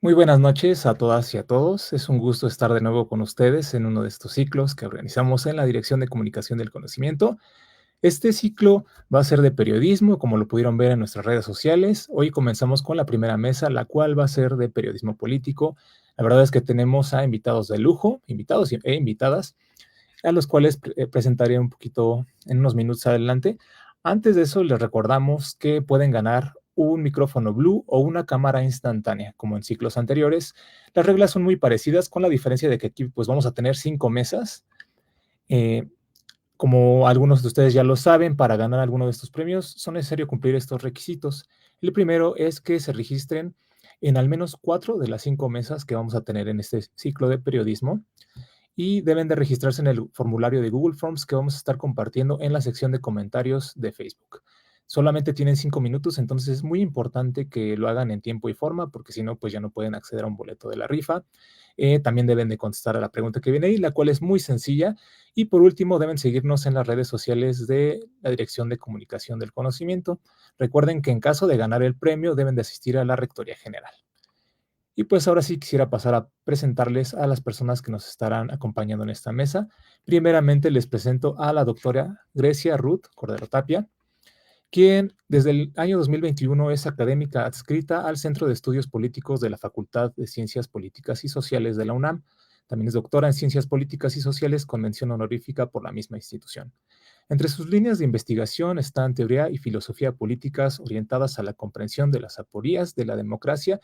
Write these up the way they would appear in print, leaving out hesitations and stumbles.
Muy buenas noches a todas y a todos. Es un gusto estar de nuevo con ustedes en uno de estos ciclos que organizamos en la Dirección de Comunicación del Conocimiento. Este ciclo va a ser de periodismo, como lo pudieron ver en nuestras redes sociales. Hoy comenzamos con la primera mesa, la cual va a ser de periodismo político. La verdad es que tenemos a invitados de lujo, invitados e invitadas, a los cuales presentaré un poquito en unos minutos adelante. Antes de eso, les recordamos que pueden ganar un micrófono Blue o una cámara instantánea, como en ciclos anteriores. Las reglas son muy parecidas, con la diferencia de que aquí pues, vamos a tener 5 mesas. Eh, como algunos de ustedes ya lo saben, para ganar alguno de estos premios son necesario cumplir estos requisitos. El primero es que se registren en al menos 4 de las 5 mesas que vamos a tener en este ciclo de periodismo y deben de registrarse en el formulario de Google Forms que vamos a estar compartiendo en la sección de comentarios de Facebook. Solamente tienen 5 minutos, entonces es muy importante que lo hagan en tiempo y forma, porque si no, pues ya no pueden acceder a un boleto de la rifa. También deben de contestar a la pregunta que viene ahí, la cual es muy sencilla. Y por último, deben seguirnos en las redes sociales de la Dirección de Comunicación del Conocimiento. Recuerden que en caso de ganar el premio, deben de asistir a la Rectoría General. Y pues ahora sí quisiera pasar a presentarles a las personas que nos estarán acompañando en esta mesa. Primeramente les presento a la doctora Grecia Ruth Cordero Tapia, quien desde el año 2021 es académica adscrita al Centro de Estudios Políticos de la Facultad de Ciencias Políticas y Sociales de la UNAM. También es doctora en Ciencias Políticas y Sociales con mención honorífica por la misma institución. Entre sus líneas de investigación están teoría y filosofía políticas orientadas a la comprensión de las aporías de la democracia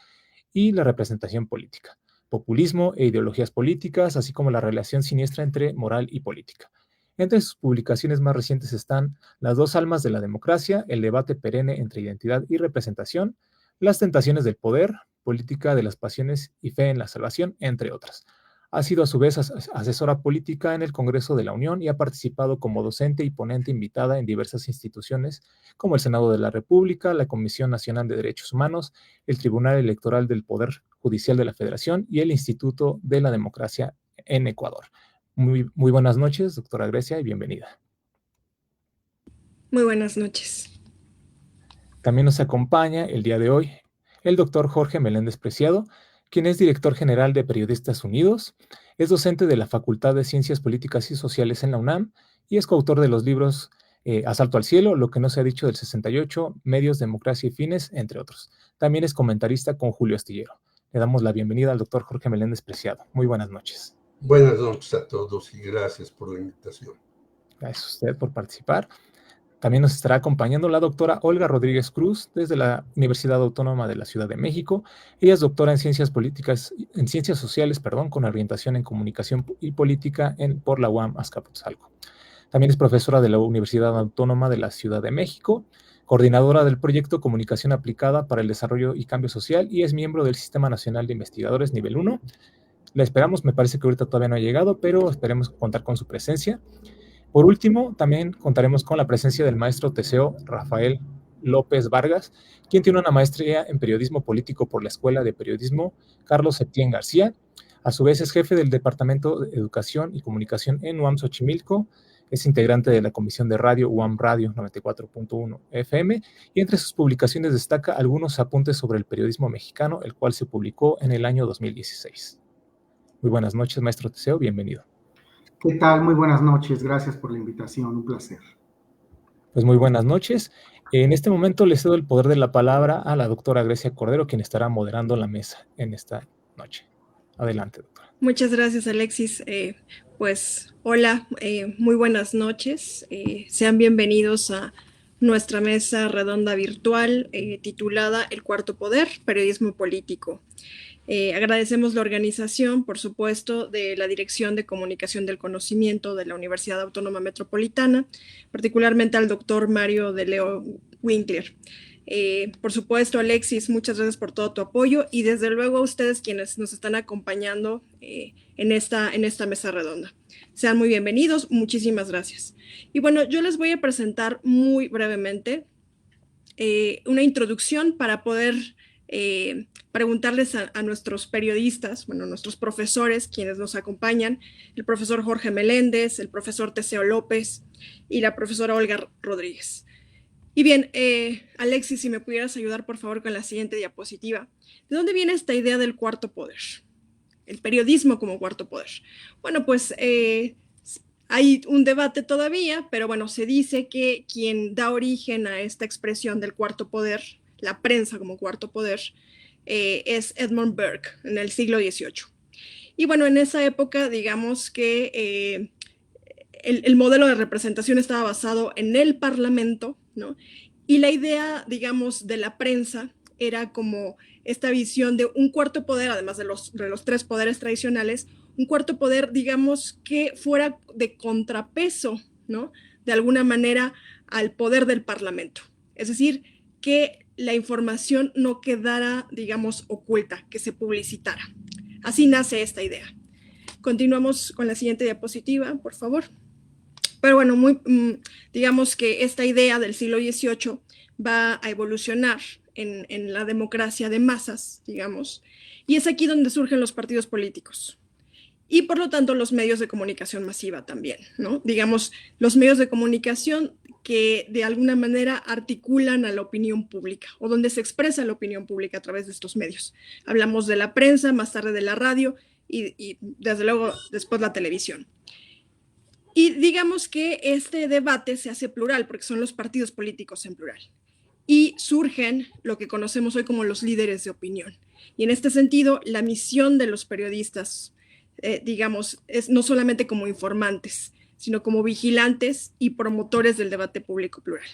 y la representación política, populismo e ideologías políticas, así como la relación siniestra entre moral y política. Entre sus publicaciones más recientes están Las dos almas de la democracia, el debate perenne entre identidad y representación, Las tentaciones del poder, política de las pasiones y fe en la salvación, entre otras. Ha sido a su vez asesora política en el Congreso de la Unión y ha participado como docente y ponente invitada en diversas instituciones como el Senado de la República, la Comisión Nacional de Derechos Humanos, el Tribunal Electoral del Poder Judicial de la Federación y el Instituto de la Democracia en Ecuador. Muy buenas noches, doctora Grecia, y bienvenida. Muy buenas noches. También nos acompaña el día de hoy el doctor Jorge Meléndez Preciado, quien es director general de Periodistas Unidos, es docente de la Facultad de Ciencias Políticas y Sociales en la UNAM y es coautor de los libros Asalto al Cielo, Lo que no se ha dicho del 68, Medios, Democracia y Fines, entre otros. También es comentarista con Julio Astillero. Le damos la bienvenida al doctor Jorge Meléndez Preciado. Muy buenas noches. Buenas noches a todos y gracias por la invitación. Gracias a usted por participar. También nos estará acompañando la doctora Olga Rodríguez Cruz desde la Universidad Autónoma de la Ciudad de México. Ella es doctora en Ciencias Políticas, en Ciencias Sociales, con orientación en Comunicación y Política por la UAM Azcapotzalco. También es profesora de la Universidad Autónoma de la Ciudad de México, coordinadora del proyecto Comunicación Aplicada para el Desarrollo y Cambio Social y es miembro del Sistema Nacional de Investigadores Nivel 1. La esperamos, me parece que ahorita todavía no ha llegado, pero esperemos contar con su presencia. Por último, también contaremos con la presencia del maestro Teseo Rafael López Vargas, quien tiene una maestría en periodismo político por la Escuela de Periodismo Carlos Septién García. A su vez es jefe del Departamento de Educación y Comunicación en UAM Xochimilco, es integrante de la Comisión de Radio UAM Radio 94.1 FM y entre sus publicaciones destaca algunos apuntes sobre el periodismo mexicano, el cual se publicó en el año 2016. Muy buenas noches, maestro Teseo, bienvenido. ¿Qué tal? Muy buenas noches, gracias por la invitación, un placer. Pues muy buenas noches. En este momento le cedo el poder de la palabra a la doctora Grecia Cordero, quien estará moderando la mesa en esta noche. Adelante, doctora. Muchas gracias, Alexis. Hola, muy buenas noches. Sean bienvenidos a nuestra mesa redonda virtual titulada El Cuarto Poder, Periodismo Político. Agradecemos la organización, por supuesto, de la Dirección de Comunicación del Conocimiento de la Universidad Autónoma Metropolitana, particularmente al doctor Mario de Leo Winkler. Por supuesto, Alexis, muchas gracias por todo tu apoyo y desde luego a ustedes quienes nos están acompañando en esta mesa redonda. Sean muy bienvenidos, muchísimas gracias. Y bueno, yo les voy a presentar muy brevemente una introducción para poder preguntarles a nuestros periodistas, bueno, nuestros profesores, quienes nos acompañan, el profesor Jorge Meléndez, el profesor Teseo López y la profesora Olga Rodríguez. Y bien, Alexis, si me pudieras ayudar por favor con la siguiente diapositiva. ¿De dónde viene esta idea del cuarto poder? El periodismo como cuarto poder. Bueno, pues hay un debate todavía, pero bueno, se dice que quien da origen a esta expresión del cuarto poder, la prensa como cuarto poder, es Edmund Burke en el siglo XVIII. Y bueno, en esa época, digamos que el modelo de representación estaba basado en el Parlamento, ¿no? Y la idea, digamos, de la prensa era como esta visión de un cuarto poder, además de los 3 poderes tradicionales, un cuarto poder, digamos, que fuera de contrapeso, ¿no? De alguna manera al poder del Parlamento. Es decir, que la información no quedara, digamos, oculta, que se publicitara. Así nace esta idea. Continuamos con la siguiente diapositiva, por favor. Pero bueno, digamos que esta idea del siglo XVIII va a evolucionar en la democracia de masas, digamos, y es aquí donde surgen los partidos políticos. Y por lo tanto los medios de comunicación masiva también, ¿no? Digamos, los medios de comunicación que de alguna manera articulan a la opinión pública o donde se expresa la opinión pública a través de estos medios. Hablamos de la prensa, más tarde de la radio y desde luego después la televisión. Y digamos que este debate se hace plural porque son los partidos políticos en plural. Y surgen lo que conocemos hoy como los líderes de opinión. Y en este sentido, la misión de los periodistas, digamos, es no solamente como informantes, sino como vigilantes y promotores del debate público plural.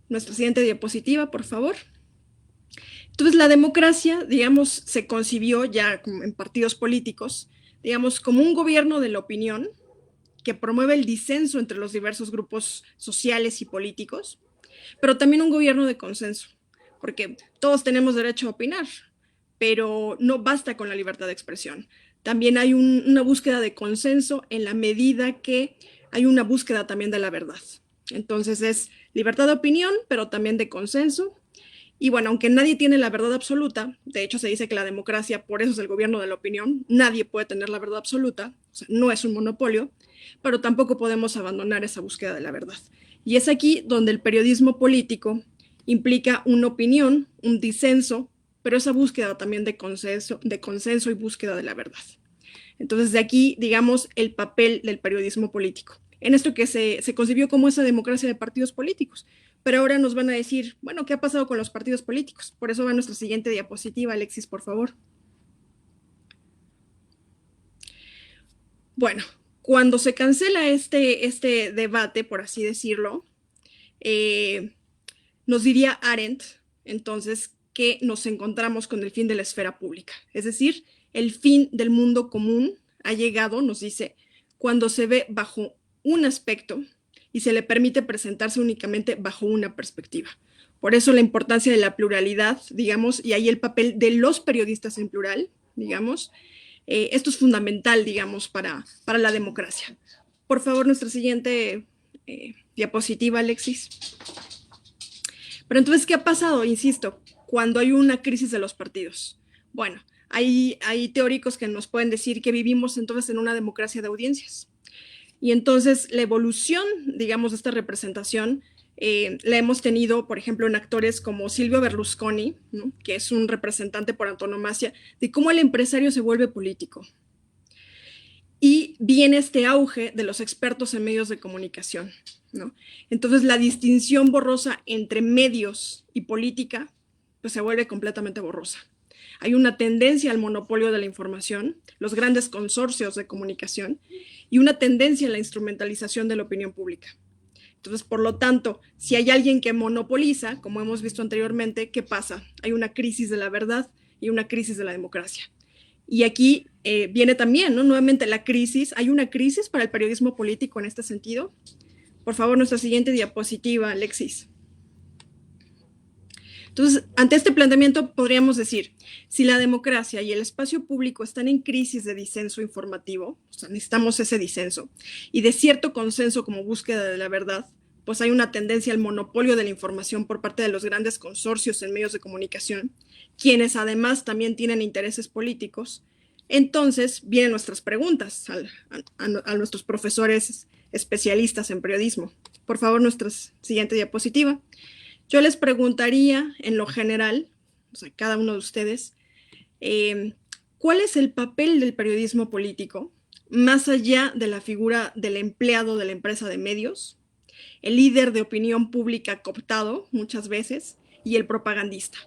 Nuestra siguiente diapositiva, por favor. Entonces, la democracia, digamos, se concibió ya en partidos políticos, digamos, como un gobierno de la opinión que promueve el disenso entre los diversos grupos sociales y políticos, pero también un gobierno de consenso, porque todos tenemos derecho a opinar, pero no basta con la libertad de expresión. También hay una búsqueda de consenso en la medida que hay una búsqueda también de la verdad. Entonces es libertad de opinión, pero también de consenso. Y bueno, aunque nadie tiene la verdad absoluta, de hecho se dice que la democracia, por eso es el gobierno de la opinión, nadie puede tener la verdad absoluta, o sea, no es un monopolio, pero tampoco podemos abandonar esa búsqueda de la verdad. Y es aquí donde el periodismo político implica una opinión, un disenso, pero esa búsqueda también de consenso y búsqueda de la verdad. Entonces, de aquí, digamos, el papel del periodismo político. En esto que se concibió como esa democracia de partidos políticos. Pero ahora nos van a decir, bueno, ¿qué ha pasado con los partidos políticos? Por eso va nuestra siguiente diapositiva, Alexis, por favor. Bueno, cuando se cancela este debate, por así decirlo, nos diría Arendt, entonces, que nos encontramos con el fin de la esfera pública. Es decir, el fin del mundo común ha llegado, nos dice, cuando se ve bajo un aspecto y se le permite presentarse únicamente bajo una perspectiva. Por eso la importancia de la pluralidad, digamos, y ahí el papel de los periodistas en plural, digamos. Esto es fundamental, digamos, para la democracia. Por favor, nuestra siguiente diapositiva, Alexis. Pero entonces, ¿qué ha pasado? Insisto, cuando hay una crisis de los partidos. Bueno, hay teóricos que nos pueden decir que vivimos entonces en una democracia de audiencias. Y entonces la evolución, digamos, de esta representación la hemos tenido, por ejemplo, en actores como Silvio Berlusconi, ¿no? Que es un representante por antonomasia de cómo el empresario se vuelve político. Y viene este auge de los expertos en medios de comunicación, ¿no? Entonces la distinción borrosa entre medios y política pues se vuelve completamente borrosa. Hay una tendencia al monopolio de la información, los grandes consorcios de comunicación y una tendencia a la instrumentalización de la opinión pública. Entonces, por lo tanto, si hay alguien que monopoliza, como hemos visto anteriormente, ¿qué pasa? Hay una crisis de la verdad y una crisis de la democracia. Y aquí viene también, ¿no? Nuevamente la crisis. ¿Hay una crisis para el periodismo político en este sentido? Por favor, nuestra siguiente diapositiva, Alexis. Entonces, ante este planteamiento podríamos decir, si la democracia y el espacio público están en crisis de disenso informativo, o sea, necesitamos ese disenso, y de cierto consenso como búsqueda de la verdad, pues hay una tendencia al monopolio de la información por parte de los grandes consorcios en medios de comunicación, quienes además también tienen intereses políticos. Entonces vienen nuestras preguntas a nuestros profesores especialistas en periodismo. por favor, nuestra siguiente diapositiva. Yo les preguntaría, en lo general, o sea, cada uno de ustedes, ¿cuál es el papel del periodismo político más allá de la figura del empleado de la empresa de medios, el líder de opinión pública cooptado muchas veces y el propagandista?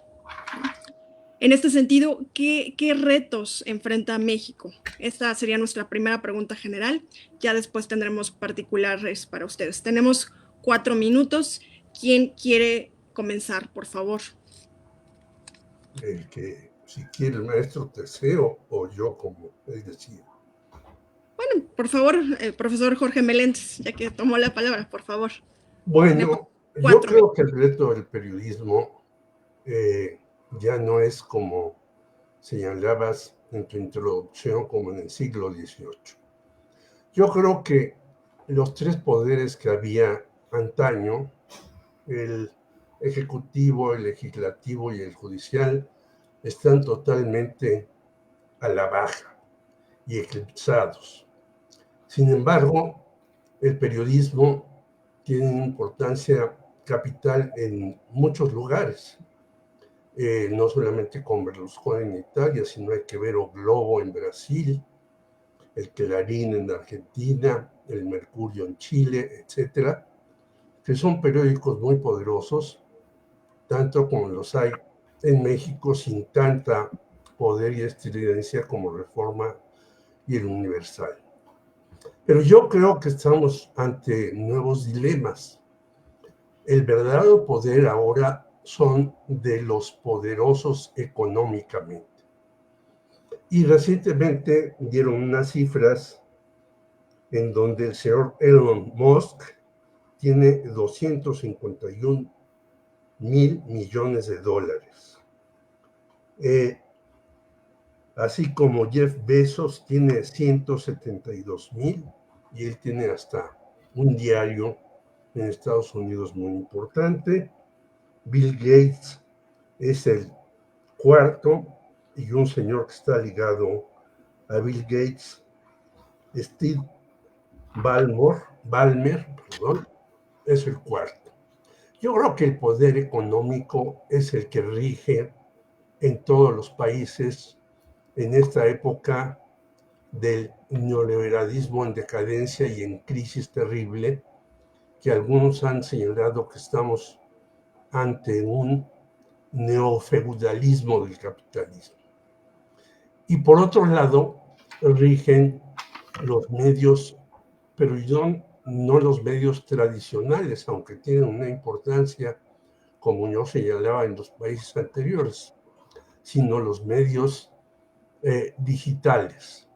En este sentido, ¿qué retos enfrenta México? Esta sería nuestra primera pregunta general. Ya después tendremos particulares para ustedes. Tenemos 4 minutos. ¿Quién quiere comenzar, por favor? Si quiere el maestro Teseo o yo, como él decía. Bueno, por favor, profesor Jorge Meléndez, ya que tomó la palabra, por favor. Bueno, yo creo que el reto del periodismo ya no es como señalabas en tu introducción, como en el siglo XVIII. Yo creo que los 3 poderes que había antaño, el ejecutivo, el legislativo y el judicial, están totalmente a la baja y eclipsados. Sin embargo, el periodismo tiene una importancia capital en muchos lugares. No solamente con Berlusconi en Italia, sino hay que ver O Globo en Brasil, el Clarín en Argentina, el Mercurio en Chile, etcétera, que son periódicos muy poderosos, tanto como los hay en México, sin tanta poder y estridencia como Reforma y el Universal. Pero yo creo que estamos ante nuevos dilemas. El verdadero poder ahora son de los poderosos económicamente. Y recientemente dieron unas cifras en donde el señor Elon Musk tiene 251 mil millones de dólares. Así como Jeff Bezos tiene 172 mil, y él tiene hasta un diario en Estados Unidos muy importante. Bill Gates es el cuarto, y un señor que está ligado a Bill Gates, Steve Ballmer, es el cuarto. Yo creo que el poder económico es el que rige en todos los países en esta época del neoliberalismo en decadencia y en crisis terrible, que algunos han señalado que estamos ante un neofeudalismo del capitalismo. Y por otro lado, rigen los medios, pero no los medios tradicionales, aunque tienen una importancia, como yo señalaba en los países anteriores, sino los medios digitales.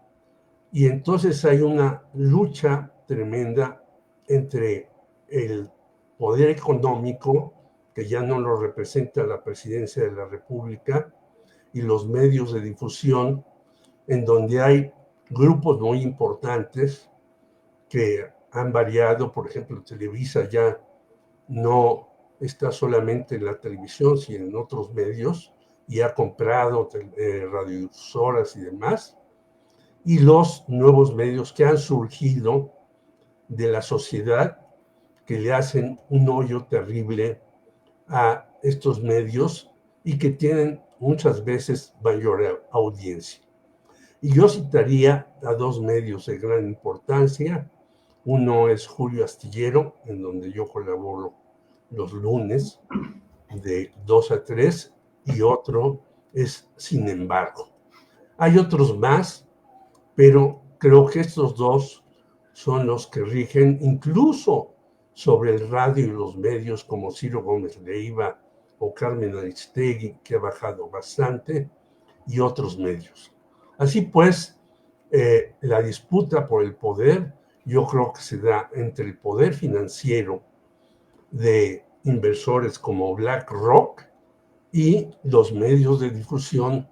Y entonces hay una lucha tremenda entre el poder económico, que ya no lo representa la presidencia de la República, y los medios de difusión, en donde hay grupos muy importantes que han variado. Por ejemplo, Televisa ya no está solamente en la televisión, sino en otros medios, y ha comprado radiodifusoras y demás, y los nuevos medios que han surgido de la sociedad, que le hacen un hoyo terrible a estos medios y que tienen muchas veces mayor audiencia. Y yo citaría a 2 medios de gran importancia. Uno es Julio Astillero, en donde yo colaboro los lunes de 2 a 3, y otro es Sin embargo. Hay otros más, pero creo que estos 2 son los que rigen incluso sobre el radio y los medios, como Ciro Gómez Leiva o Carmen Aristegui, que ha bajado bastante, y otros medios. Así pues, la disputa por el poder, yo creo que se da entre el poder financiero de inversores como BlackRock y los medios de difusión,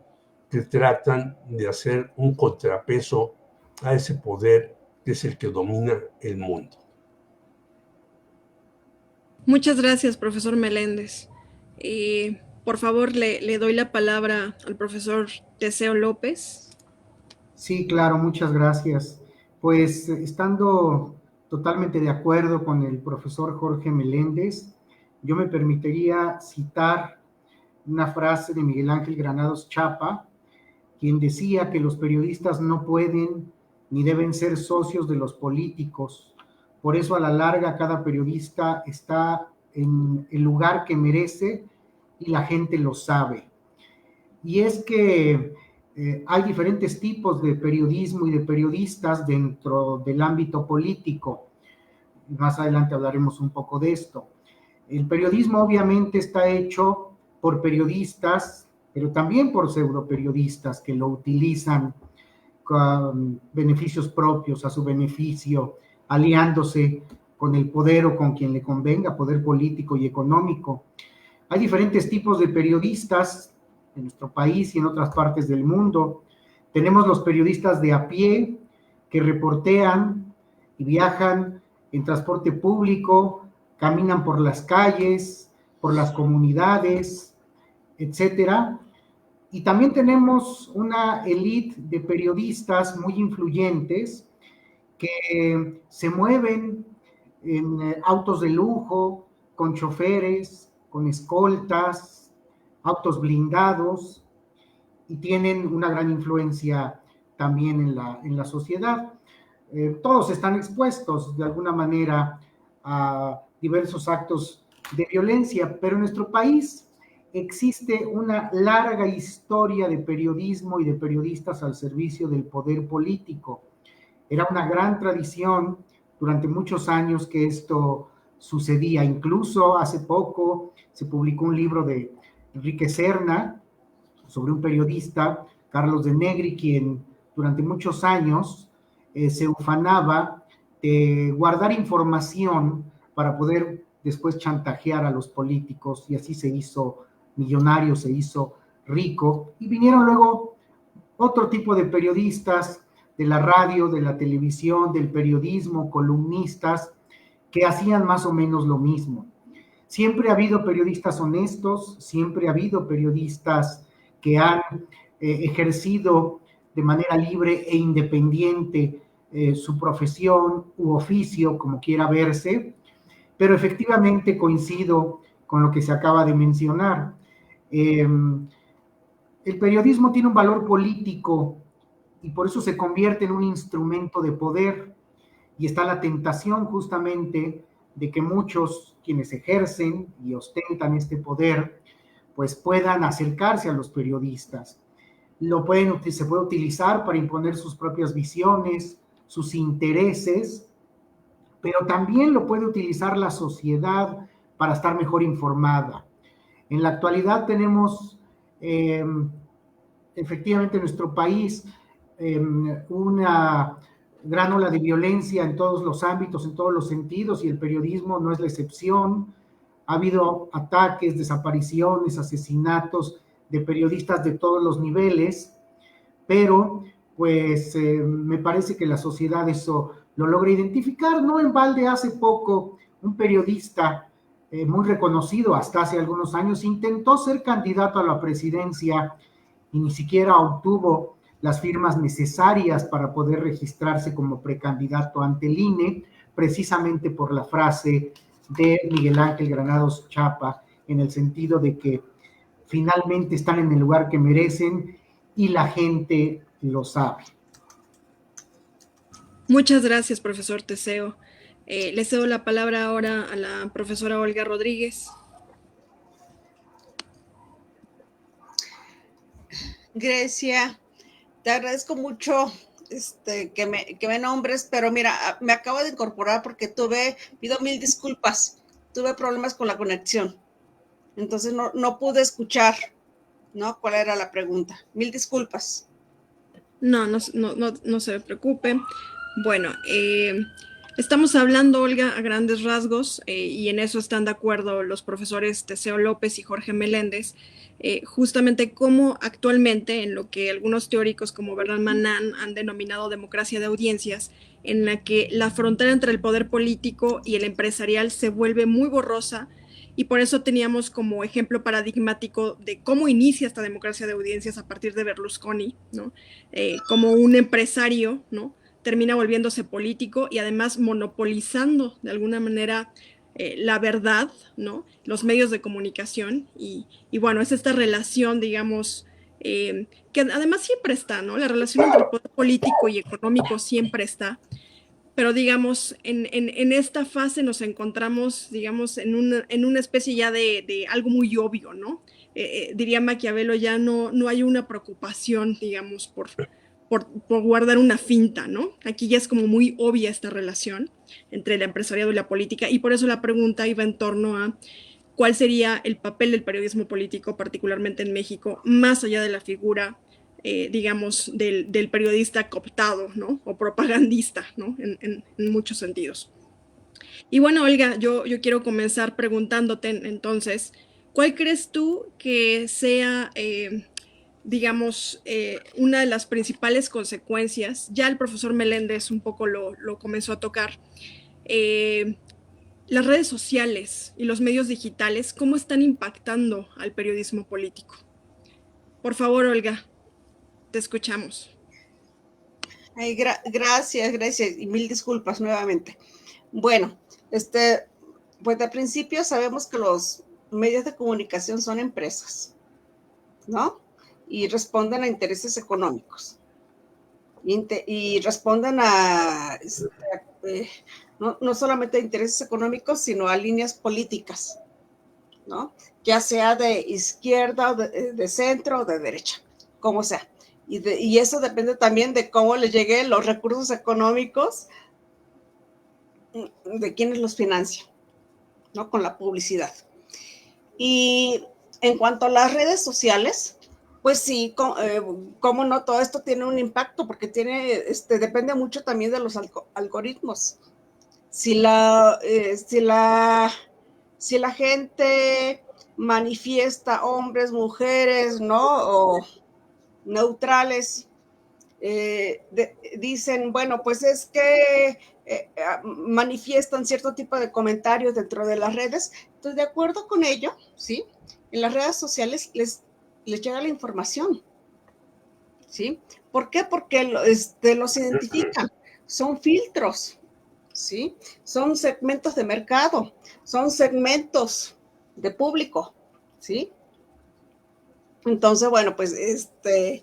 que tratan de hacer un contrapeso a ese poder que es el que domina el mundo. Muchas gracias, profesor Meléndez. Por favor, le doy la palabra al profesor Teseo López. Sí, claro, muchas gracias. Pues estando totalmente de acuerdo con el profesor Jorge Meléndez. Yo me permitiría citar una frase de Miguel Ángel Granados Chapa, quien decía que los periodistas no pueden ni deben ser socios de los políticos. Por eso, a la larga, cada periodista está en el lugar que merece y la gente lo sabe. Y es que hay diferentes tipos de periodismo y de periodistas dentro del ámbito político. Más adelante hablaremos un poco de esto. El periodismo obviamente está hecho por periodistas, pero también por pseudoperiodistas que lo utilizan con beneficios propios, a su beneficio, aliándose con el poder o con quien le convenga, poder político y económico. Hay diferentes tipos de periodistas en nuestro país y en otras partes del mundo. Tenemos los periodistas de a pie que reportean y viajan en transporte público, caminan por las calles, por las comunidades, etcétera. Y también tenemos una élite de periodistas muy influyentes que se mueven en autos de lujo, con choferes, con escoltas, autos blindados, y tienen una gran influencia también en la sociedad. Todos están expuestos de alguna manera a diversos actos de violencia, pero en nuestro país existe una larga historia de periodismo y de periodistas al servicio del poder político. Era una gran tradición durante muchos años que esto sucedía. Incluso hace poco se publicó un libro de Enrique Serna sobre un periodista, Carlos de Negri, quien durante muchos años se ufanaba de guardar información para poder después chantajear a los políticos, y así se hizo millonario, se hizo rico, y vinieron luego otro tipo de periodistas de la radio, de la televisión, del periodismo, columnistas, que hacían más o menos lo mismo. Siempre ha habido periodistas honestos, siempre ha habido periodistas que han ejercido de manera libre e independiente su profesión u oficio, como quiera verse, pero efectivamente coincido con lo que se acaba de mencionar. El periodismo tiene un valor político y por eso se convierte en un instrumento de poder, y está la tentación justamente de que muchos quienes ejercen y ostentan este poder pues puedan acercarse a los periodistas. Se puede utilizar para imponer sus propias visiones, sus intereses, pero también lo puede utilizar la sociedad para estar mejor informada. En la actualidad tenemos efectivamente en nuestro país una gran ola de violencia en todos los ámbitos, en todos los sentidos, y el periodismo no es la excepción. Ha habido ataques, desapariciones, asesinatos de periodistas de todos los niveles, pero pues me parece que la sociedad eso lo logra identificar. No en balde, hace poco un periodista muy reconocido hasta hace algunos años intentó ser candidato a la presidencia y ni siquiera obtuvo las firmas necesarias para poder registrarse como precandidato ante el INE, precisamente por la frase de Miguel Ángel Granados Chapa, en el sentido de que finalmente están en el lugar que merecen y la gente lo sabe. Muchas gracias, profesor Teseo. Le cedo la palabra ahora a la profesora Olga Rodríguez. Grecia, te agradezco mucho que me nombres, pero mira, me acabo de incorporar porque pido mil disculpas, tuve problemas con la conexión, entonces no pude escuchar, ¿no? ¿Cuál era la pregunta? Mil disculpas. No se preocupe. Bueno, estamos hablando, Olga, a grandes rasgos, y en eso están de acuerdo los profesores Teseo López y Jorge Meléndez, justamente cómo actualmente, en lo que algunos teóricos como Bernard Manan han denominado democracia de audiencias, en la que la frontera entre el poder político y el empresarial se vuelve muy borrosa, y por eso teníamos como ejemplo paradigmático de cómo inicia esta democracia de audiencias a partir de Berlusconi, ¿no? Como un empresario, ¿no? termina volviéndose político y además monopolizando de alguna manera la verdad, ¿no? Los medios de comunicación y bueno, es esta relación, digamos, que además siempre está, ¿no? La relación entre el poder político y económico siempre está, pero digamos, en esta fase nos encontramos, digamos, en una especie ya de algo muy obvio, ¿no? Diría Maquiavelo, ya no hay una preocupación, digamos, por guardar una finta, ¿no? Aquí ya es como muy obvia esta relación entre el empresariado y la política, y por eso la pregunta iba en torno a cuál sería el papel del periodismo político, particularmente en México, más allá de la figura, digamos, del periodista cooptado, ¿no? O propagandista, ¿no? En muchos sentidos. Y bueno, Olga, yo quiero comenzar preguntándote entonces, ¿cuál crees tú que sea, digamos, una de las principales consecuencias? Ya el profesor Meléndez un poco lo comenzó a tocar. Las redes sociales y los medios digitales, ¿cómo están impactando al periodismo político? Por favor, Olga, te escuchamos. Ay, gracias y mil disculpas nuevamente. Bueno, pues de principio sabemos que los medios de comunicación son empresas, ¿no? Y responden a intereses económicos. Y responden a, no solamente a intereses económicos, sino a líneas políticas, ¿no? Ya sea de izquierda, de centro o de derecha, como sea. Y eso depende también de cómo les lleguen los recursos económicos, de quienes los financian, ¿no? Con la publicidad. Y en cuanto a las redes sociales, pues sí, cómo no, todo esto tiene un impacto, porque depende mucho también de los algoritmos. Si la gente manifiesta hombres, mujeres, ¿no? O neutrales, dicen, bueno, pues es que manifiestan cierto tipo de comentarios dentro de las redes. Entonces, de acuerdo con ello, ¿sí? En las redes sociales les llega la información, ¿sí? ¿Por qué? Porque los identifican, son filtros, ¿sí? Son segmentos de mercado, son segmentos de público, ¿sí? Entonces, bueno, pues de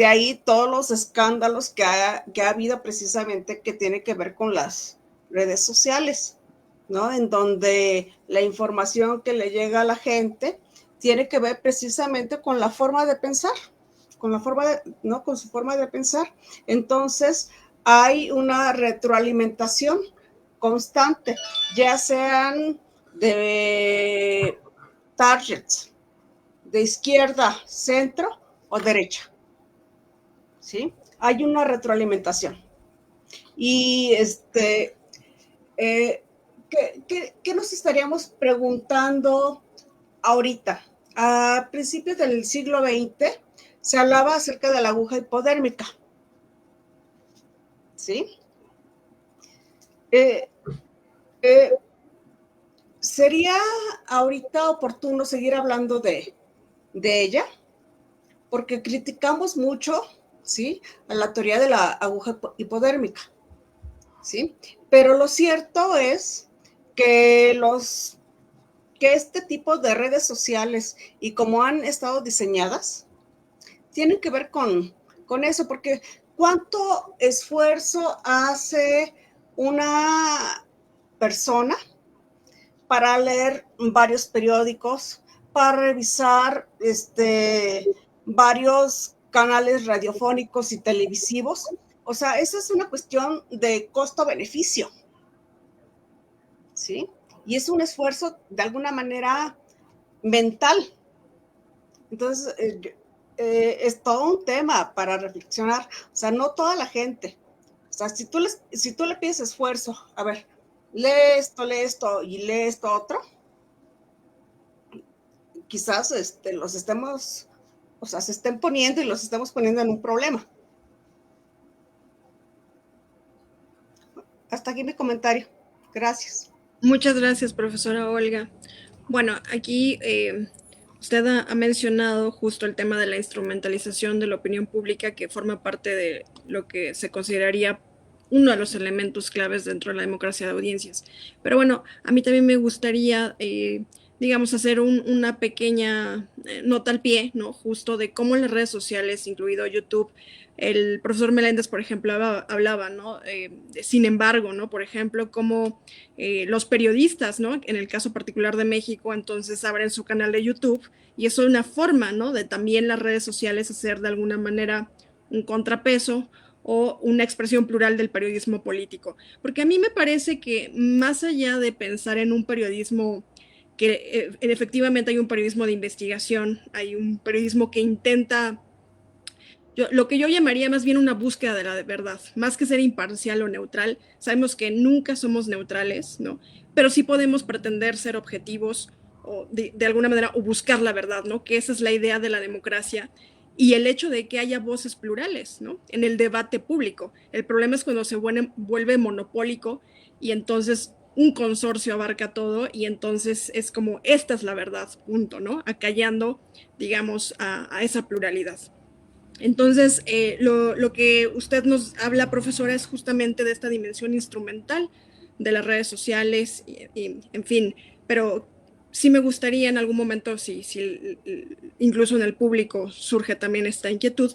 ahí todos los escándalos que ha habido precisamente que tiene que ver con las redes sociales, ¿no? En donde la información que le llega a la gente tiene que ver precisamente con la forma de pensar, ¿no? Con su forma de pensar. Entonces, hay una retroalimentación constante, ya sean de targets, de izquierda, centro o derecha, ¿sí? Hay una retroalimentación. Y ¿qué nos estaríamos preguntando ahorita? A principios del siglo XX se hablaba acerca de la aguja hipodérmica, ¿sí? ¿Sería ahorita oportuno seguir hablando de ella? Porque criticamos mucho, ¿sí?, a la teoría de la aguja hipodérmica, ¿sí? Pero lo cierto es que este tipo de redes sociales y cómo han estado diseñadas tienen que ver con eso, porque ¿cuánto esfuerzo hace una persona para leer varios periódicos, para revisar varios canales radiofónicos y televisivos? O sea, esa es una cuestión de costo-beneficio, ¿sí? Y es un esfuerzo de alguna manera mental. Entonces, es todo un tema para reflexionar. O sea, no toda la gente. O sea, si tú le pides esfuerzo, a ver, lee esto y lee esto otro, quizás los estemos, o sea, se estén poniendo y los estemos poniendo en un problema. Hasta aquí mi comentario. Gracias. Muchas gracias, profesora Olga. Bueno, aquí usted ha mencionado justo el tema de la instrumentalización de la opinión pública, que forma parte de lo que se consideraría uno de los elementos claves dentro de la democracia de audiencias. Pero bueno, a mí también me gustaría, digamos, hacer una pequeña nota al pie, ¿no? Justo de cómo en las redes sociales, incluido YouTube, el profesor Meléndez, por ejemplo, hablaba, ¿no? Sin embargo, ¿no? Por ejemplo, cómo los periodistas, ¿no? En el caso particular de México, entonces abren su canal de YouTube, y eso es una forma, ¿no? De también las redes sociales hacer de alguna manera un contrapeso o una expresión plural del periodismo político. Porque a mí me parece que más allá de pensar en un periodismo que efectivamente hay un periodismo de investigación, hay un periodismo que intenta, lo que yo llamaría más bien una búsqueda de la verdad, más que ser imparcial o neutral. Sabemos que nunca somos neutrales, ¿no? Pero sí podemos pretender ser objetivos o de alguna manera, o buscar la verdad, ¿no? Que esa es la idea de la democracia. Y el hecho de que haya voces plurales, ¿no? En el debate público. El problema es cuando se vuelve monopólico y entonces un consorcio abarca todo y entonces es como, esta es la verdad, punto, ¿no? Acallando, digamos, a esa pluralidad. Entonces, lo que usted nos habla, profesora, es justamente de esta dimensión instrumental de las redes sociales, en fin, pero sí me gustaría en algún momento, si incluso en el público surge también esta inquietud,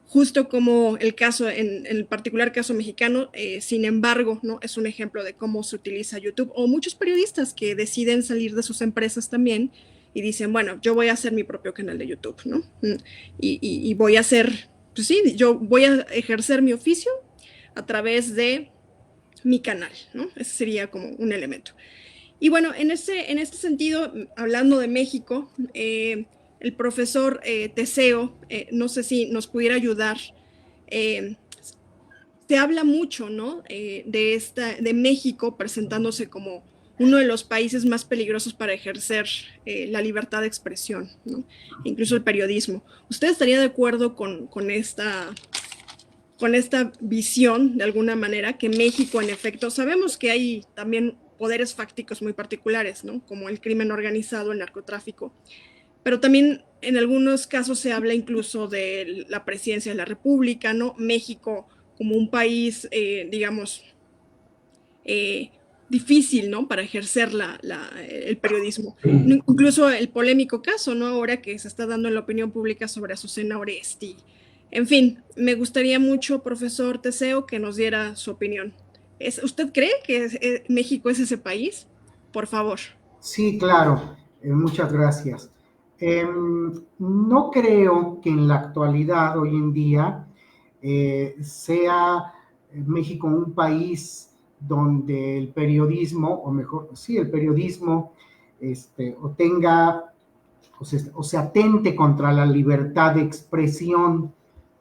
justo como el caso, en el particular caso mexicano, sin embargo, ¿no? Es un ejemplo de cómo se utiliza YouTube, o muchos periodistas que deciden salir de sus empresas también y dicen, bueno, yo voy a hacer mi propio canal de YouTube, ¿no? Y voy a hacer, pues sí, yo voy a ejercer mi oficio a través de mi canal, ¿no? Ese sería como un elemento. Y bueno, en este sentido, hablando de México, el profesor Teseo, no sé si nos pudiera ayudar. Se habla mucho, ¿no? De México presentándose como uno de los países más peligrosos para ejercer la libertad de expresión, ¿no? Incluso el periodismo. ¿Usted estaría de acuerdo con esta visión, de alguna manera, que México, en efecto, sabemos que hay también poderes fácticos muy particulares, ¿no? Como el crimen organizado, el narcotráfico, pero también en algunos casos se habla incluso de la presidencia de la República, ¿no? México como un país, digamos, difícil, ¿no? Para ejercer el periodismo. Incluso el polémico caso, ¿no? Ahora que se está dando en la opinión pública sobre Azucena Oresti. En fin, me gustaría mucho, profesor Teseo, que nos diera su opinión. ¿Usted cree que México es ese país? Por favor. Sí, claro. Muchas gracias. No creo que en la actualidad, hoy en día, sea México un país donde el periodismo, o mejor, sí, el periodismo, o se atente contra la libertad de expresión,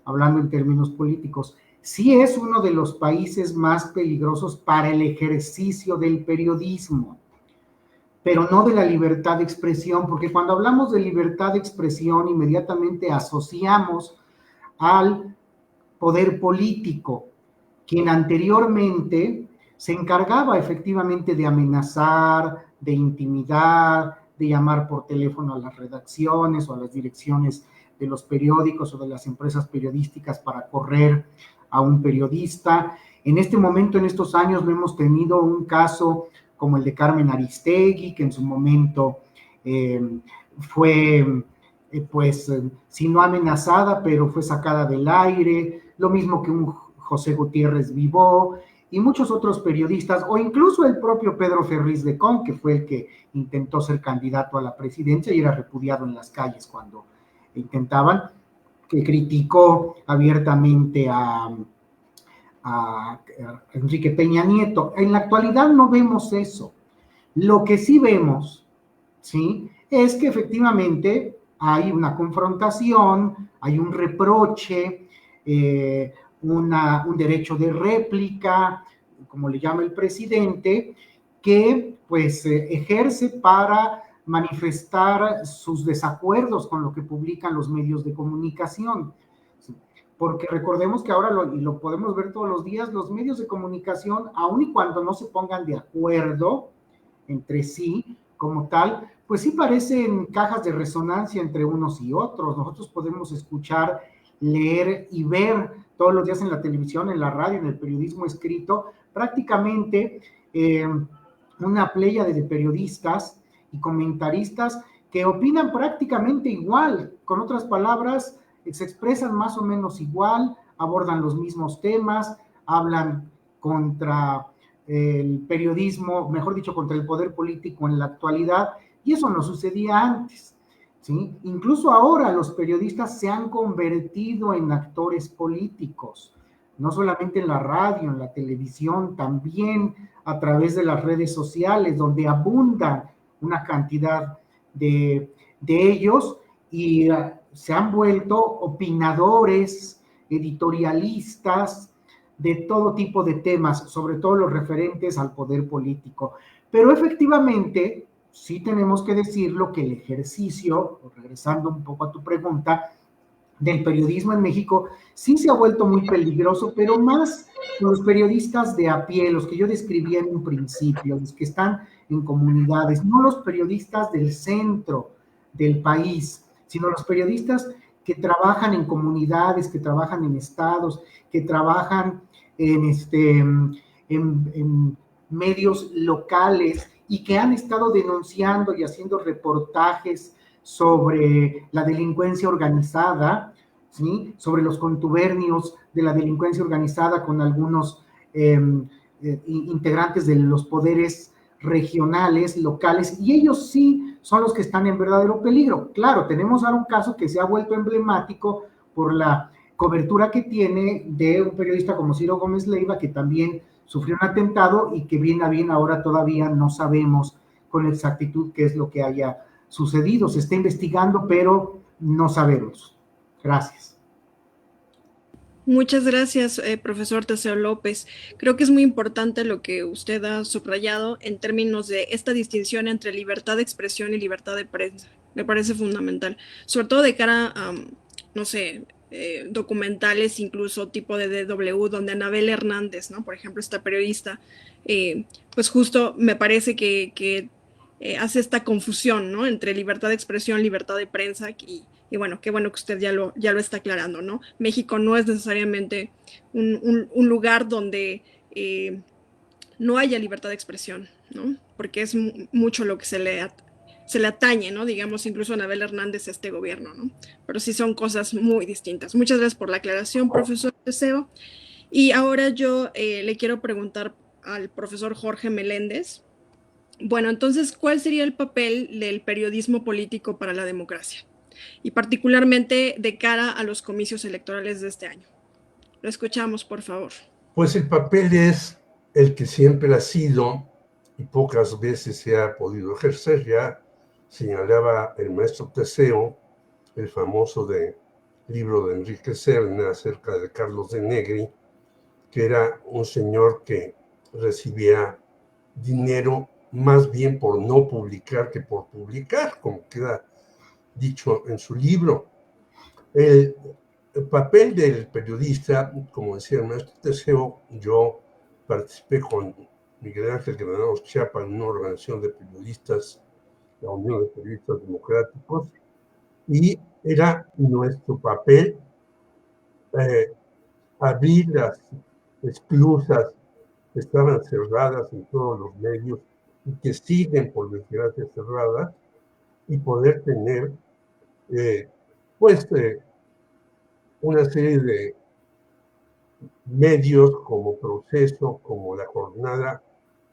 hablando en términos políticos. Sí es uno de los países más peligrosos para el ejercicio del periodismo, pero no de la libertad de expresión, porque cuando hablamos de libertad de expresión, inmediatamente asociamos al poder político, quien anteriormente se encargaba efectivamente de amenazar, de intimidar, de llamar por teléfono a las redacciones o a las direcciones de los periódicos o de las empresas periodísticas para correr a un periodista. En este momento, en estos años, no hemos tenido un caso como el de Carmen Aristegui, que en su momento fue, si no amenazada, pero fue sacada del aire, lo mismo que un José Gutiérrez Vivó, y muchos otros periodistas, o incluso el propio Pedro Ferriz de Con, que fue el que intentó ser candidato a la presidencia y era repudiado en las calles cuando intentaban, que criticó abiertamente a Enrique Peña Nieto. En la actualidad no vemos eso. Lo que sí vemos, ¿sí?, es que efectivamente hay una confrontación, hay un reproche, un derecho de réplica, como le llama el presidente, que pues ejerce para manifestar sus desacuerdos con lo que publican los medios de comunicación. Porque recordemos que ahora, y lo podemos ver todos los días, los medios de comunicación, aun y cuando no se pongan de acuerdo entre sí, como tal, pues sí parecen cajas de resonancia entre unos y otros. Nosotros podemos escuchar, leer y ver todos los días en la televisión, en la radio, en el periodismo escrito, prácticamente una pléyade de periodistas y comentaristas que opinan prácticamente igual, con otras palabras, se expresan más o menos igual, abordan los mismos temas, hablan contra el periodismo, mejor dicho, contra el poder político en la actualidad, y eso no sucedía antes, ¿sí? Incluso ahora los periodistas se han convertido en actores políticos, no solamente en la radio, en la televisión, también a través de las redes sociales, donde abundan una cantidad de ellos y se han vuelto opinadores, editorialistas de todo tipo de temas, sobre todo los referentes al poder político. Pero efectivamente, sí tenemos que decirlo que el ejercicio, regresando un poco a tu pregunta, del periodismo en México sí se ha vuelto muy peligroso, pero más los periodistas de a pie, los que yo describía en un principio, los que están en comunidades, no los periodistas del centro del país, sino los periodistas que trabajan en comunidades, que trabajan en estados, que trabajan en medios locales y que han estado denunciando y haciendo reportajes sobre la delincuencia organizada, ¿sí? Sobre los contubernios de la delincuencia organizada con algunos integrantes de los poderes regionales, locales, y ellos sí son los que están en verdadero peligro. Claro, tenemos ahora un caso que se ha vuelto emblemático por la cobertura que tiene de un periodista como Ciro Gómez Leiva, que también sufrió un atentado y que bien a bien ahora todavía no sabemos con exactitud qué es lo que haya sucedido. Se está investigando, pero no sabemos. Gracias. Muchas gracias, profesor Teseo López. Creo que es muy importante lo que usted ha subrayado en términos de esta distinción entre libertad de expresión y libertad de prensa. Me parece fundamental, sobre todo de cara a, no sé, documentales, incluso tipo de DW, donde Anabel Hernández, ¿no? Por ejemplo, esta periodista, pues justo me parece que hace esta confusión, ¿no? Entre libertad de expresión, libertad de prensa y bueno, qué bueno que usted ya lo está aclarando, ¿no? México no es necesariamente un lugar donde no haya libertad de expresión, ¿no? Porque es mucho lo que se le atañe, ¿no? Digamos, incluso a Anabel Hernández a este gobierno, ¿no? Pero sí son cosas muy distintas. Muchas gracias por la aclaración, profesor Teseo. Y ahora yo le quiero preguntar al profesor Jorge Meléndez. Bueno, entonces, ¿cuál sería el papel del periodismo político para la democracia? Y particularmente de cara a los comicios electorales de este año. Lo escuchamos, por favor. Pues el papel es el que siempre ha sido y pocas veces se ha podido ejercer. Ya señalaba el maestro Teseo, el famoso libro de Enrique Serna acerca de Carlos de Negri, que era un señor que recibía dinero más bien por no publicar que por publicar, como queda dicho en su libro. El papel del periodista, como decía el maestro Teseo, yo participé con Miguel Ángel Granados Chapa en una organización de periodistas, la Unión de Periodistas Democráticos, y era nuestro papel abrir las esclusas que estaban cerradas en todos los medios y que siguen, por desgracia, cerradas, y poder tener una serie de medios como Proceso, como La Jornada,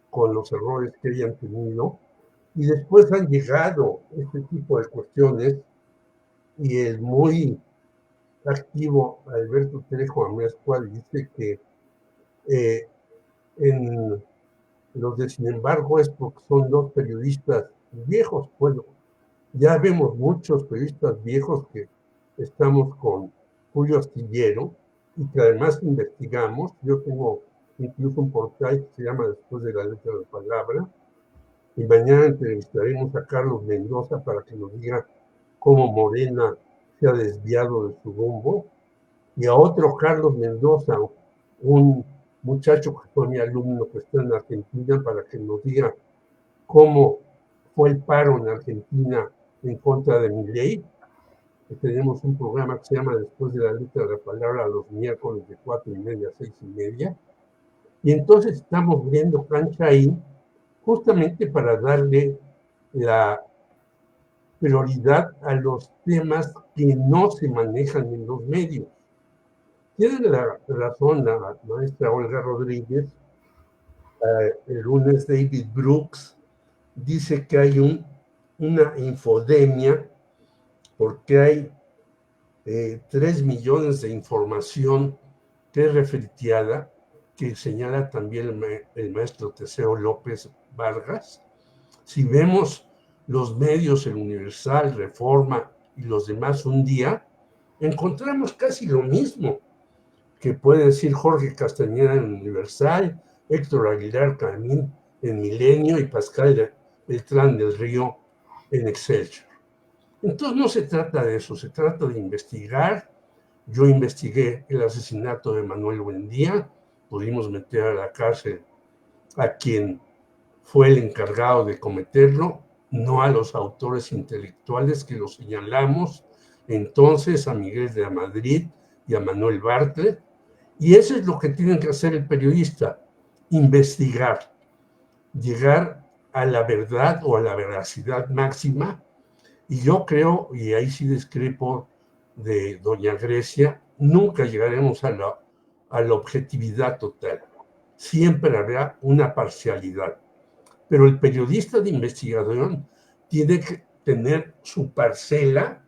con los errores que hayan tenido, y después han llegado este tipo de cuestiones, y el muy activo Alberto Trejo Amezcua dice que en los de Sin embargo es porque son dos periodistas viejos. Bueno, ya vemos muchos periodistas viejos que estamos con Julio Astillero y que además investigamos. Yo tengo incluso un portal que se llama Después de la letra de la palabra, y mañana entrevistaremos a Carlos Mendoza para que nos diga cómo Morena se ha desviado de su rumbo, y a otro Carlos Mendoza, un muchacho que fue mi alumno que está en Argentina, para que nos diga cómo fue el paro en Argentina en contra de Milei. Tenemos un programa que se llama Después de la Lucha de la Palabra, los miércoles de 4:30 a 6:30. Y entonces estamos viendo cancha ahí, justamente para darle la prioridad a los temas que no se manejan en los medios. Tiene la razón la maestra Olga Rodríguez. El lunes David Brooks dice que hay una infodemia porque hay 3 millones de información que es refriteada, que señala también el maestro Teseo López Vargas. Si vemos los medios, el Universal, Reforma y los demás un día, encontramos casi lo mismo que puede decir Jorge Castañeda en Universal, Héctor Aguilar Camín en Milenio y Pascal Beltrán del Río en Excelsior. Entonces no se trata de eso, se trata de investigar. Yo investigué el asesinato de Manuel Buendía, pudimos meter a la cárcel a quien fue el encargado de cometerlo, no a los autores intelectuales que lo señalamos entonces, a Miguel de la Madrid y a Manuel Bartlett. Y eso es lo que tiene que hacer el periodista, investigar, llegar a la verdad o a la veracidad máxima. Y yo creo, y ahí sí discrepo de doña Grecia, nunca llegaremos a la objetividad total. Siempre habrá una parcialidad. Pero el periodista de investigación tiene que tener su parcela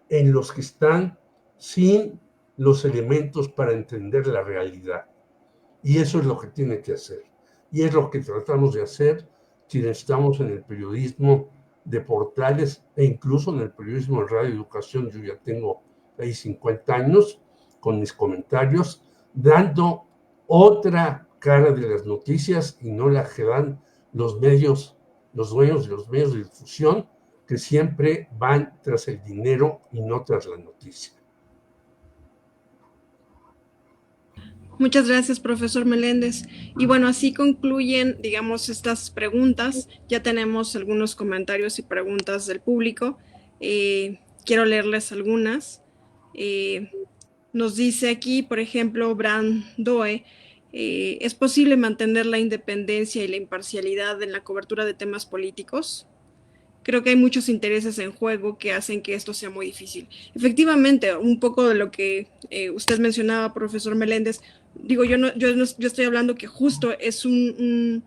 en los que están sin los elementos para entender la realidad. Y eso es lo que tiene que hacer. Y es lo que tratamos de hacer quienes estamos en el periodismo de portales e incluso en el periodismo de radioeducación. Yo ya tengo ahí 50 años con mis comentarios, dando otra cara de las noticias y no la que dan los medios, los dueños de los medios de difusión, que siempre van tras el dinero y no tras la noticia. Muchas gracias, profesor Meléndez. Y bueno, así concluyen, digamos, estas preguntas. Ya tenemos algunos comentarios y preguntas del público. Quiero leerles algunas. Nos dice aquí, por ejemplo, Bran Doe, ¿es posible mantener la independencia y la imparcialidad en la cobertura de temas políticos? Creo que hay muchos intereses en juego que hacen que esto sea muy difícil. Efectivamente, un poco de lo que usted mencionaba, profesor Meléndez, digo, yo estoy hablando que justo es el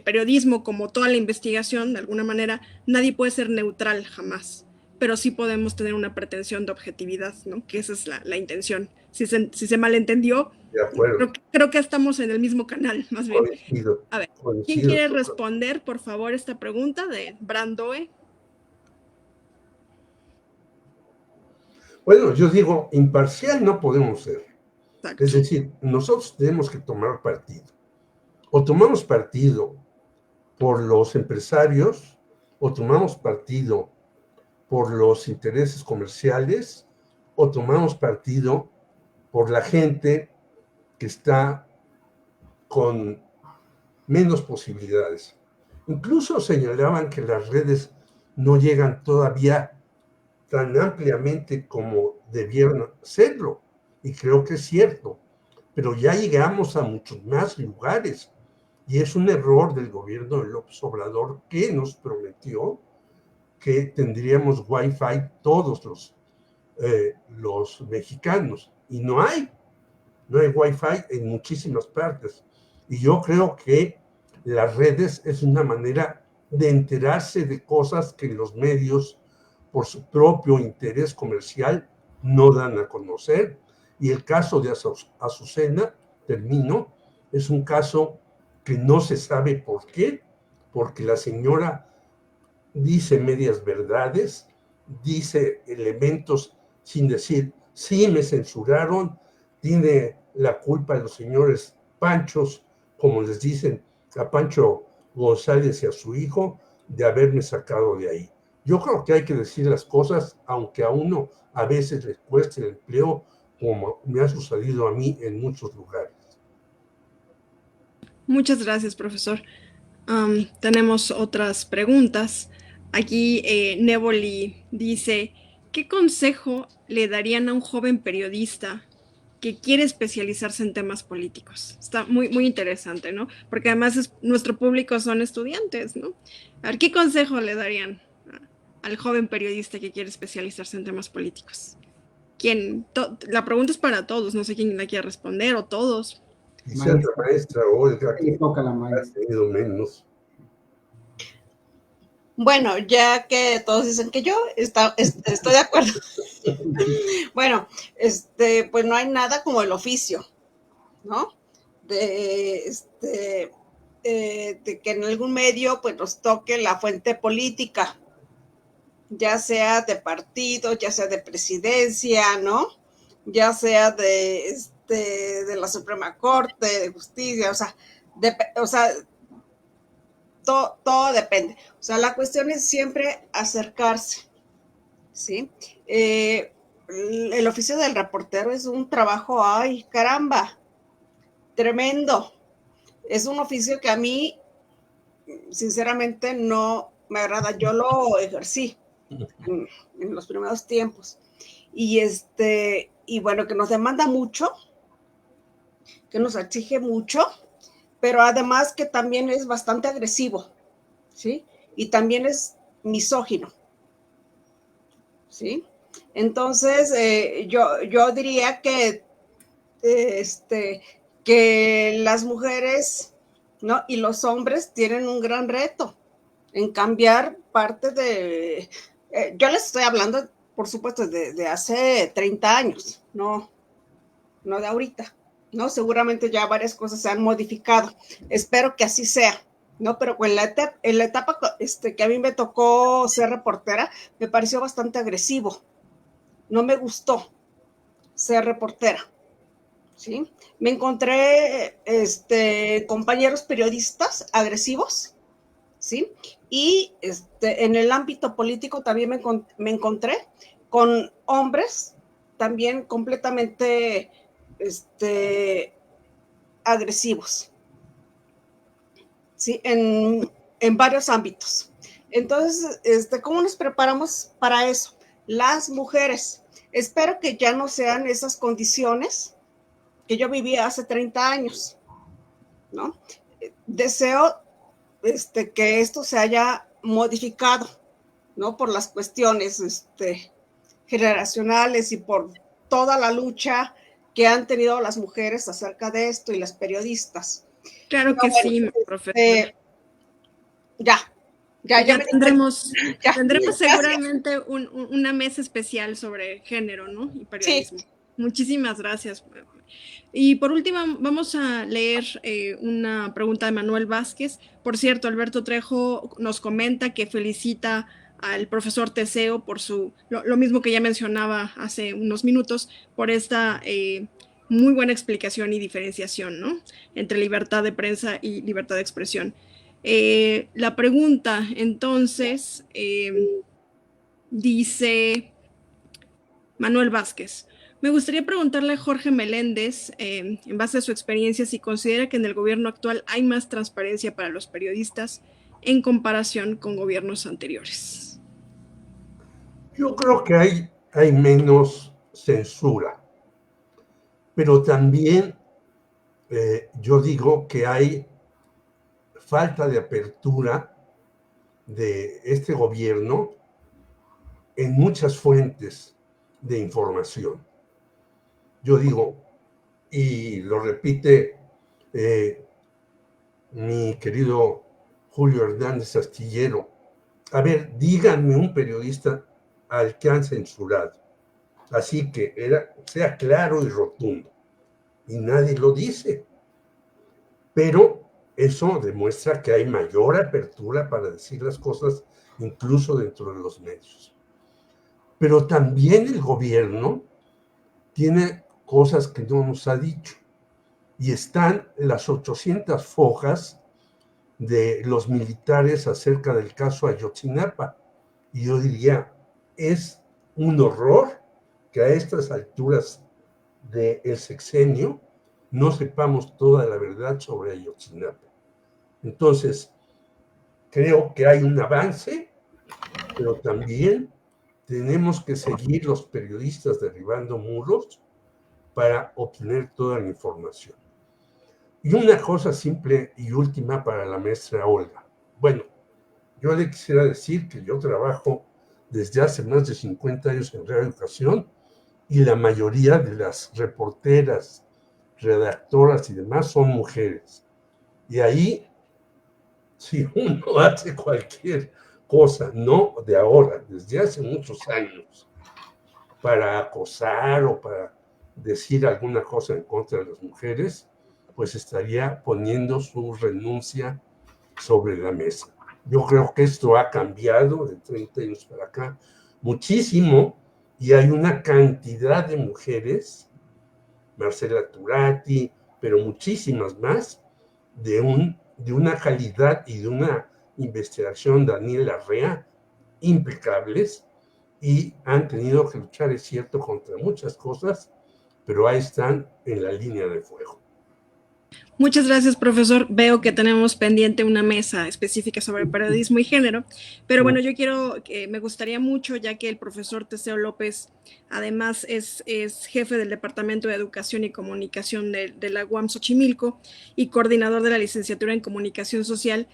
periodismo, como toda la investigación, de alguna manera, nadie puede ser neutral jamás, pero sí podemos tener una pretensión de objetividad, ¿no? Que esa es la intención. Si se malentendió, de acuerdo. Creo que estamos en el mismo canal, más bien. Coincido, a ver, coincido. ¿Quién quiere responder, por favor, esta pregunta de Brandoe? Bueno, yo digo, imparcial no podemos ser. Exacto. Es decir, nosotros tenemos que tomar partido. O tomamos partido por los empresarios, o tomamos partido por los intereses comerciales, o tomamos partido por la gente que está con menos posibilidades. Incluso señalaban que las redes no llegan todavía tan ampliamente como debieran serlo, y creo que es cierto, pero ya llegamos a muchos más lugares, y es un error del gobierno de López Obrador, que nos prometió que tendríamos Wi-Fi todos los mexicanos, y no hay Wi-Fi en muchísimas partes. Y yo creo que las redes es una manera de enterarse de cosas que los medios, por su propio interés comercial, no dan a conocer. Y el caso de Azucena, termino, es un caso que no se sabe por qué, porque la señora dice medias verdades, dice elementos sin decir, sí, me censuraron, tiene la culpa los señores Panchos, como les dicen a Pancho González y a su hijo, de haberme sacado de ahí. Yo creo que hay que decir las cosas, aunque a uno a veces les cueste el empleo, como me ha sucedido a mí en muchos lugares. Muchas gracias, profesor. Tenemos otras preguntas. Aquí Neboli dice, ¿qué consejo le darían a un joven periodista que quiere especializarse en temas políticos? Está muy, muy interesante, ¿no? Porque además nuestro público son estudiantes, ¿no? A ver, ¿qué consejo le darían al joven periodista que quiere especializarse en temas políticos? La pregunta es para todos, no sé quién la quiere responder, o todos. Quizá la maestra Olga, Le que toca a la ha maestra. tenido menos. Bueno, ya que todos dicen que yo estoy de acuerdo. Bueno, pues no hay nada como el oficio, ¿no? De que en algún medio pues nos toque la fuente política, ya sea de partido, ya sea de presidencia, ¿no? Ya sea de la Suprema Corte, de Justicia, o sea, todo depende. O sea, la cuestión es siempre acercarse, ¿sí? El oficio del reportero es un trabajo, ay, caramba, tremendo. Es un oficio que a mí, sinceramente, no me agrada. Yo lo ejercí en los primeros tiempos. Y bueno, que nos demanda mucho, que nos exige mucho, pero además que también es bastante agresivo, ¿sí? Y también es misógino, ¿sí? Entonces, yo diría que las mujeres, ¿no? Y los hombres tienen un gran reto en cambiar parte de... yo les estoy hablando, por supuesto, de hace 30 años, no de ahorita, ¿no? Seguramente ya varias cosas se han modificado. Espero que así sea, ¿no? Pero en la etapa que a mí me tocó ser reportera, me pareció bastante agresivo. No me gustó ser reportera, ¿sí? Me encontré compañeros periodistas agresivos, ¿sí? Y en el ámbito político también me encontré con hombres también completamente agresivos, ¿sí? En varios ámbitos. Entonces, ¿cómo nos preparamos para eso? Las mujeres. Espero que ya no sean esas condiciones que yo vivía hace 30 años, ¿no? Deseo que esto se haya modificado, ¿no? Por las cuestiones generacionales y por toda la lucha que han tenido las mujeres acerca de esto y las periodistas. Claro que bueno, sí, profesor. Ya me tendremos Gracias. seguramente una mesa especial sobre género, ¿no? Y periodismo. Sí. Muchísimas gracias. Y por último, vamos a leer una pregunta de Manuel Vázquez. Por cierto, Alberto Trejo nos comenta que felicita al profesor Teseo por lo mismo que ya mencionaba hace unos minutos, por esta muy buena explicación y diferenciación, ¿no? Entre libertad de prensa y libertad de expresión. La pregunta, entonces, dice Manuel Vázquez. Me gustaría preguntarle a Jorge Meléndez, en base a su experiencia, si considera que en el gobierno actual hay más transparencia para los periodistas en comparación con gobiernos anteriores. Yo creo que hay menos censura, pero también yo digo que hay falta de apertura de este gobierno en muchas fuentes de información. Yo digo, y lo repite mi querido Julio Hernández Astillero, a ver, díganme un periodista al que han censurado. Así que sea claro y rotundo. Y nadie lo dice. Pero eso demuestra que hay mayor apertura para decir las cosas, incluso dentro de los medios. Pero también el gobierno tiene cosas que no nos ha dicho. Y están las 800 fojas de los militares acerca del caso Ayotzinapa. Y yo diría, es un horror que a estas alturas del sexenio no sepamos toda la verdad sobre Ayotzinapa. Entonces, creo que hay un avance, pero también tenemos que seguir los periodistas derribando muros para obtener toda la información. Y una cosa simple y última para la maestra Olga. Bueno, yo le quisiera decir que yo trabajo desde hace más de 50 años en reeducación y la mayoría de las reporteras, redactoras y demás son mujeres. Y ahí, si uno hace cualquier cosa, no de ahora, desde hace muchos años, para acosar o para decir alguna cosa en contra de las mujeres, pues estaría poniendo su renuncia sobre la mesa. Yo creo que esto ha cambiado de 30 años para acá muchísimo y hay una cantidad de mujeres, Marcela Turati, pero muchísimas más, de una calidad y de una investigación, Daniel Larrea, impecables, y han tenido que luchar, es cierto, contra muchas cosas, pero ahí están en la línea de fuego. Muchas gracias, profesor. Veo que tenemos pendiente una mesa específica sobre periodismo y género, pero bueno, me gustaría mucho, ya que el profesor Teseo López además es jefe del Departamento de Educación y Comunicación de la UAM Xochimilco y coordinador de la licenciatura en Comunicación Social.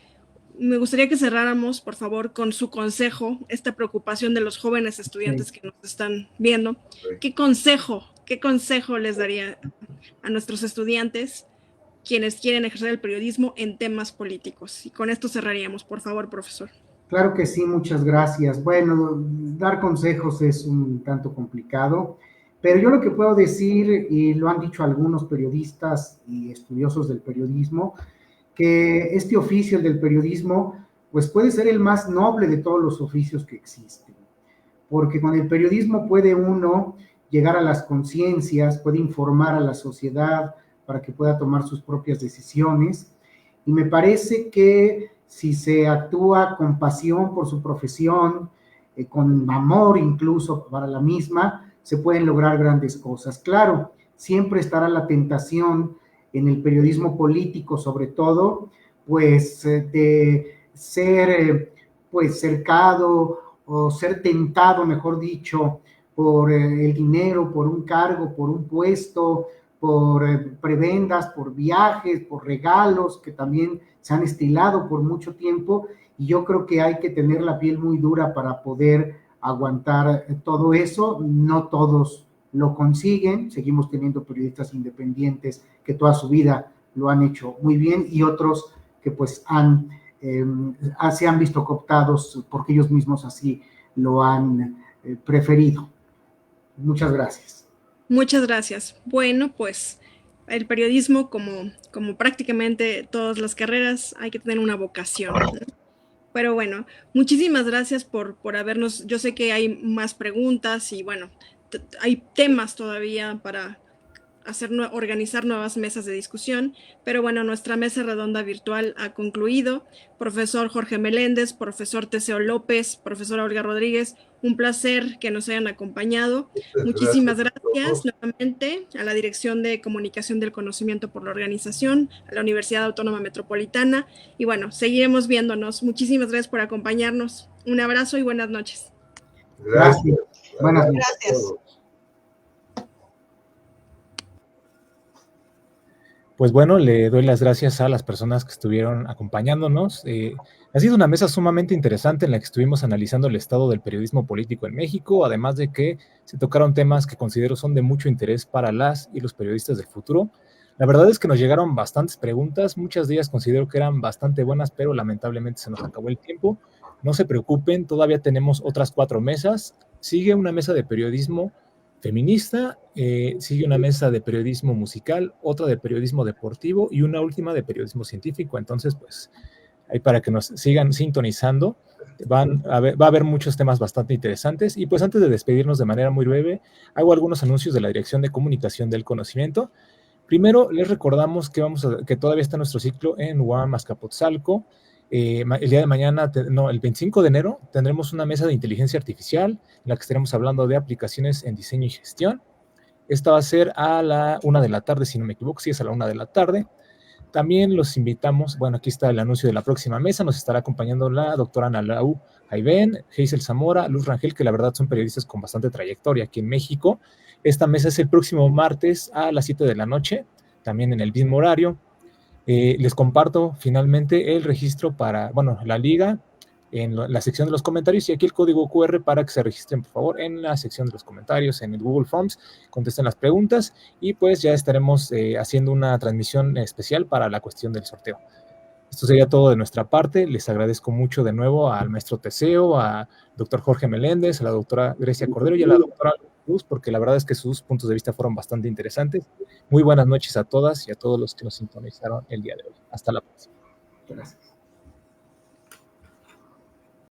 Me gustaría que cerráramos, por favor, con su consejo, esta preocupación de los jóvenes estudiantes que nos están viendo. ¿Qué consejo les daría a nuestros estudiantes quienes quieren ejercer el periodismo en temas políticos? Y con esto cerraríamos, por favor, profesor. Claro que sí, muchas gracias. Bueno, dar consejos es un tanto complicado, pero yo lo que puedo decir, y lo han dicho algunos periodistas y estudiosos del periodismo, que este oficio, el del periodismo, pues puede ser el más noble de todos los oficios que existen, porque con el periodismo puede uno llegar a las conciencias, puede informar a la sociedad para que pueda tomar sus propias decisiones, y me parece que si se actúa con pasión por su profesión, con amor incluso para la misma, se pueden lograr grandes cosas. Claro, siempre estará la tentación en el periodismo político, sobre todo, pues de ser pues cercado o ser tentado, mejor dicho, por el dinero, por un cargo, por un puesto, por prebendas, por viajes, por regalos que también se han estilado por mucho tiempo, y yo creo que hay que tener la piel muy dura para poder aguantar todo eso. No todos lo consiguen, seguimos teniendo periodistas independientes que toda su vida lo han hecho muy bien y otros que pues se han visto cooptados porque ellos mismos así lo han preferido. Muchas gracias. Muchas gracias. Bueno, pues el periodismo, como prácticamente todas las carreras, hay que tener una vocación, ¿no? Pero bueno, muchísimas gracias por habernos. Yo sé que hay más preguntas y bueno, hay temas todavía para organizar nuevas mesas de discusión, pero bueno, nuestra mesa redonda virtual ha concluido. Profesor Jorge Meléndez, profesor Teseo López, profesora Olga Rodríguez, un placer que nos hayan acompañado. Muchísimas gracias nuevamente a la Dirección de Comunicación del Conocimiento por la organización, a la Universidad Autónoma Metropolitana, y bueno, seguiremos viéndonos. Muchísimas gracias por acompañarnos. Un abrazo y buenas noches. Gracias. Buenas noches. Gracias. Pues bueno, le doy las gracias a las personas que estuvieron acompañándonos. Ha sido una mesa sumamente interesante en la que estuvimos analizando el estado del periodismo político en México, además de que se tocaron temas que considero son de mucho interés para las y los periodistas del futuro. La verdad es que nos llegaron bastantes preguntas, muchas de ellas considero que eran bastante buenas, pero lamentablemente se nos acabó el tiempo. No se preocupen, todavía tenemos otras 4 mesas. Sigue una mesa de periodismo feminista, sigue una mesa de periodismo musical, otra de periodismo deportivo y una última de periodismo científico. Entonces, pues, ahí para que nos sigan sintonizando, va a haber muchos temas bastante interesantes. Y pues antes de despedirnos de manera muy breve, hago algunos anuncios de la Dirección de Comunicación del Conocimiento. Primero, les recordamos que todavía está nuestro ciclo en UAM Azcapotzalco. El día de mañana, el 25 de enero, tendremos una mesa de inteligencia artificial en la que estaremos hablando de aplicaciones en diseño y gestión. Esta va a ser a la 1 de la tarde, si no me equivoco, sí es a la 1 de la tarde. También los invitamos, bueno, aquí está el anuncio de la próxima mesa, nos estará acompañando la doctora Ana Lau Jaivén, Hazel Zamora, Luz Rangel, que la verdad son periodistas con bastante trayectoria aquí en México. Esta mesa es el próximo martes a las 7 de la noche, también en el mismo horario. Les comparto finalmente el registro para, bueno, la liga en la sección de los comentarios y aquí el código QR para que se registren, por favor, en la sección de los comentarios, en el Google Forms, contesten las preguntas y pues ya estaremos haciendo una transmisión especial para la cuestión del sorteo. Esto sería todo de nuestra parte. Les agradezco mucho de nuevo al maestro Teseo, al doctor Jorge Meléndez, a la doctora Grecia Cordero y a la doctora Luz, porque la verdad es que sus puntos de vista fueron bastante interesantes. Muy buenas noches a todas y a todos los que nos sintonizaron el día de hoy. Hasta la próxima. Gracias.